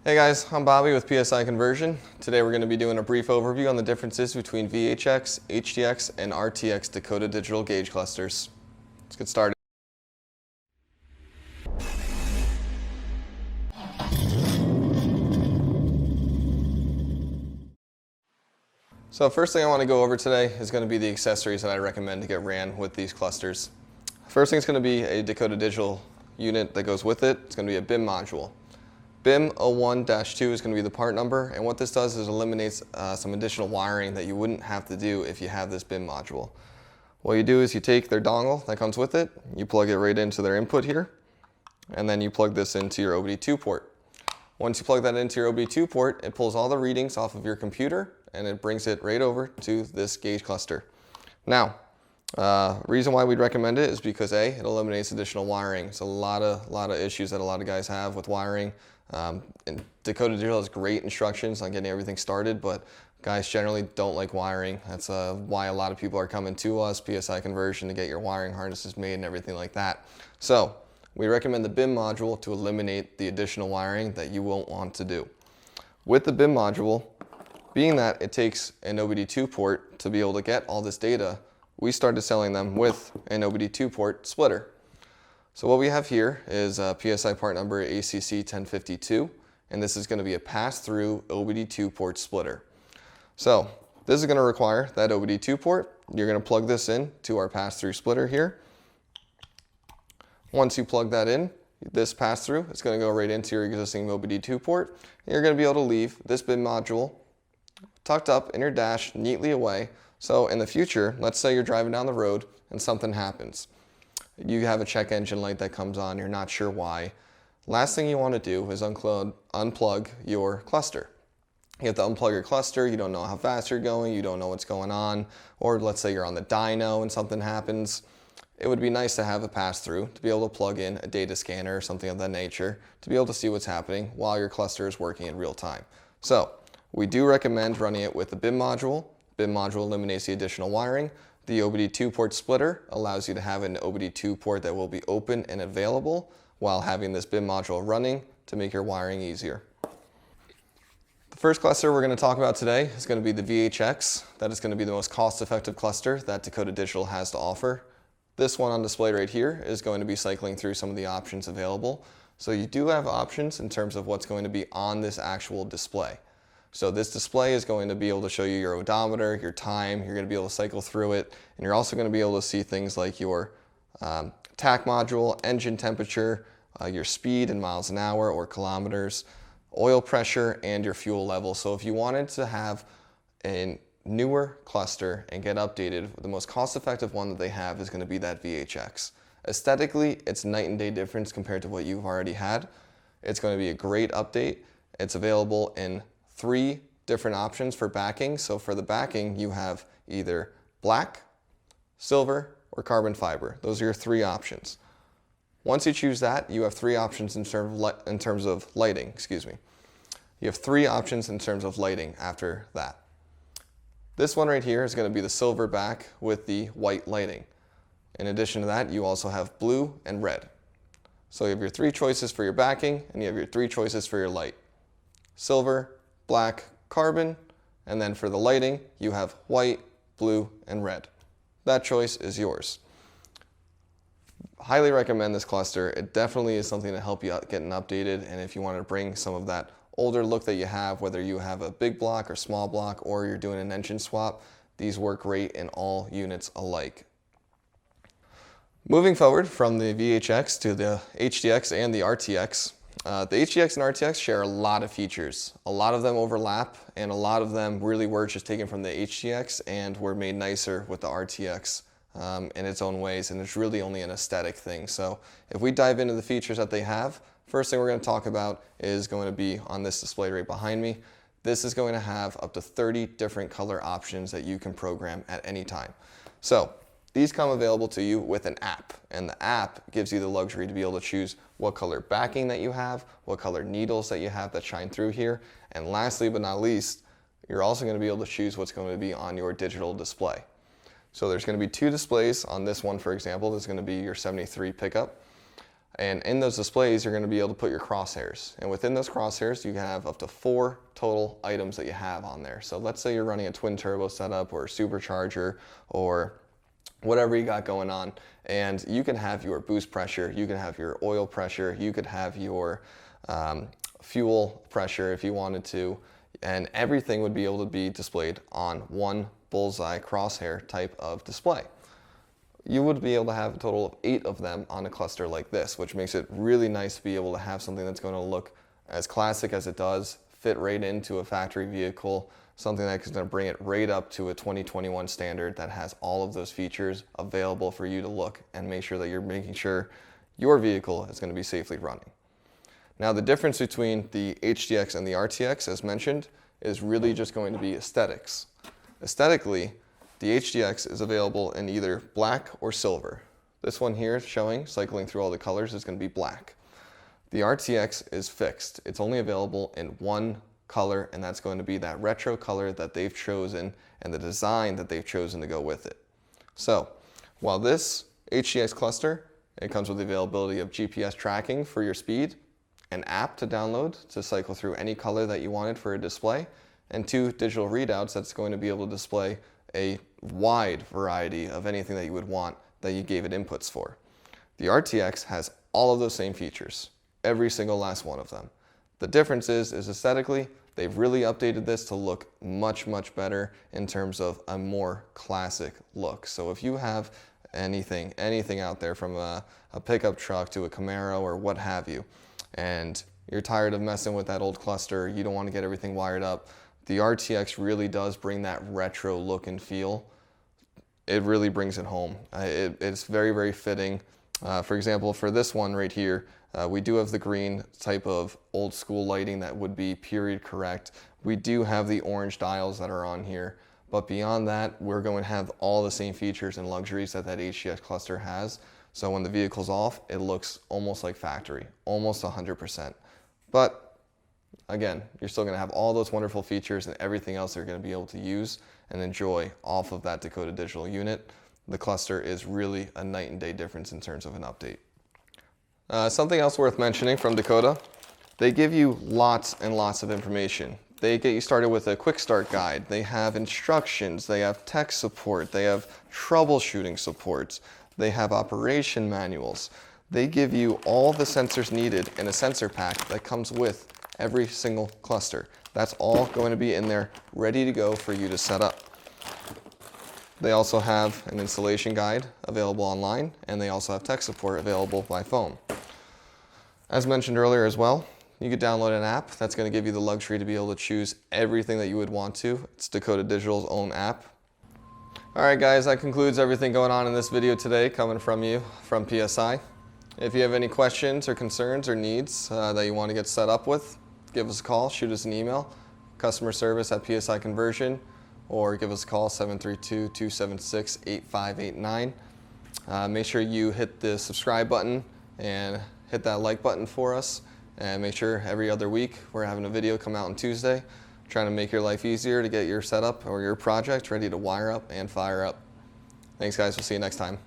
Hey guys, I'm Bobby with PSI Conversion. Today we're going to be doing a brief overview on the differences between VHX, HDX, and RTX Dakota Digital Gauge Clusters. Let's get started. So first thing I want to go over today is going to be the accessories that I recommend to get ran with these clusters. First thing is going to be a Dakota Digital unit that goes with it. It's going to be a BIM module. BIM 01-2 is going to be the part number, and what this does is eliminates some additional wiring that you wouldn't have to do if you have this BIM module. What you do is you take their dongle that comes with it, you plug it right into their input here, and then you plug this into your OBD2 port. Once you plug that into your OBD2 port, it pulls all the readings off of your computer and it brings it right over to this gauge cluster. Now, reason why we'd recommend it is because A, it eliminates additional wiring. It's a lot of issues that a lot of guys have with wiring. And Dakota Digital has great instructions on getting everything started, but guys generally don't like wiring. That's why a lot of people are coming to us, PSI Conversion, to get your wiring harnesses made and everything like that. So we recommend the BIM module to eliminate the additional wiring that you won't want to do. With the BIM module, being that it takes an OBD2 port to be able to get all this data, we started selling them with an OBD2 port splitter. So what we have here is PSI part number ACC 1052, and this is going to be a pass-through OBD2 port splitter. So this is going to require that OBD2 port. You're going to plug this in to our pass-through splitter here. Once you plug that in, this pass-through is going to go right into your existing OBD2 port. And you're going to be able to leave this BIM module tucked up in your dash neatly away. So in the future, let's say you're driving down the road and something happens. You have a check engine light that comes on, you're not sure why. Last thing you want to do is unplug your cluster. You have to unplug your cluster, you don't know how fast you're going, you don't know what's going on, or let's say you're on the dyno and something happens. It would be nice to have a pass-through to be able to plug in a data scanner or something of that nature to be able to see what's happening while your cluster is working in real time. So we do recommend running it with the BIM module. BIM module eliminates the additional wiring. The OBD2 port splitter allows you to have an OBD2 port that will be open and available while having this BIM module running to make your wiring easier. The first cluster we're going to talk about today is going to be the VHX. That is going to be the most cost-effective cluster that Dakota Digital has to offer. This one on display right here is going to be cycling through some of the options available. So you do have options in terms of what's going to be on this actual display. So this display is going to be able to show you your odometer, your time, you're going to be able to cycle through it, and you're also going to be able to see things like your TAC module, engine temperature, your speed in miles an hour or kilometers, oil pressure, and your fuel level. So if you wanted to have a newer cluster and get updated, the most cost-effective one that they have is going to be that VHX. Aesthetically, it's night and day difference compared to what you've already had. It's going to be a great update. It's available in 3 different options for backing. So for the backing, you have either black, silver, or carbon fiber. Those are your 3 options. Once you choose that, you have 3 options in terms of lighting, excuse me. You have 3 options in terms of lighting after that. This one right here is going to be the silver back with the white lighting. In addition to that, you also have blue and red. So you have your 3 choices for your backing, and you have your 3 choices for your light. Silver, black, carbon, and then for the lighting, you have white, blue, and red. That choice is yours. Highly recommend this cluster. It definitely is something to help you out getting updated, and if you want to bring some of that older look that you have, whether you have a big block or small block, or you're doing an engine swap, these work great in all units alike. Moving forward from the VHX to the HDX and the RTX, the HDX and RTX share a lot of features. A lot of them overlap, and a lot of them really were just taken from the HDX and were made nicer with the RTX in its own ways, and it's really only an aesthetic thing. So if we dive into the features that they have, first thing we're going to talk about is going to be on this display right behind me. This is going to have up to 30 different color options that you can program at any time. So these come available to you with an app, and the app gives you the luxury to be able to choose what color backing that you have, what color needles that you have that shine through here, and lastly but not least, you're also going to be able to choose what's going to be on your digital display. So there's going to be 2 displays on this one, for example. There's going to be your 73 pickup. And in those displays, you're going to be able to put your crosshairs. And within those crosshairs, you can have up to 4 total items that you have on there. So let's say you're running a twin turbo setup or a supercharger or whatever you got going on. And you can have your boost pressure, you can have your oil pressure, you could have your fuel pressure if you wanted to. And everything would be able to be displayed on one bullseye crosshair type of display. You would be able to have a total of 8 of them on a cluster like this, which makes it really nice to be able to have something that's going to look as classic as it does, fit right into a factory vehicle, something that's going to bring it right up to a 2021 standard that has all of those features available for you to look and make sure that you're making sure your vehicle is going to be safely running. Now, the difference between the HDX and the RTX, as mentioned, is really just going to be aesthetics. Aesthetically, the HDX is available in either black or silver. This one here showing, cycling through all the colors, is going to be black. The RTX is fixed. It's only available in one color, and that's going to be that retro color that they've chosen and the design that they've chosen to go with it. So, while this HDX cluster, it comes with the availability of GPS tracking for your speed, an app to download to cycle through any color that you wanted for a display, and 2 digital readouts that's going to be able to display a wide variety of anything that you would want that you gave it inputs for. The RTX has all of those same features, every single last one of them. The difference is aesthetically, they've really updated this to look much, much better in terms of a more classic look. So if you have anything out there from a pickup truck to a Camaro or what have you, and you're tired of messing with that old cluster, you don't want to get everything wired up, the RTX really does bring that retro look and feel. It really brings it home. It's very, very fitting. For example, for this one right here, we do have the green type of old school lighting that would be period correct. We do have the orange dials that are on here, but beyond that, we're going to have all the same features and luxuries that HDX cluster has. So when the vehicle's off, it looks almost like factory, almost 100%. But again, you're still going to have all those wonderful features and everything else they're going to be able to use and enjoy off of that Dakota Digital unit. The cluster is really a night and day difference in terms of an update. Something else worth mentioning from Dakota, they give you lots and lots of information. They get you started with a quick start guide. They have instructions, they have tech support, they have troubleshooting supports, they have operation manuals. They give you all the sensors needed in a sensor pack that comes with every single cluster. That's all going to be in there ready to go for you to set up. They also have an installation guide available online, and they also have tech support available by phone. As mentioned earlier as well, you could download an app that's going to give you the luxury to be able to choose everything that you would want to. It's Dakota Digital's own app. Alright guys, that concludes everything going on in this video today coming from you from PSI. If you have any questions or concerns or needs that you want to get set up with, give us a call, shoot us an email, customer service at PSI Conversion, or give us a call, 732-276-8589. Make sure you hit the subscribe button and hit that like button for us, and make sure every other week we're having a video come out on Tuesday, trying to make your life easier to get your setup or your project ready to wire up and fire up. Thanks guys, we'll see you next time.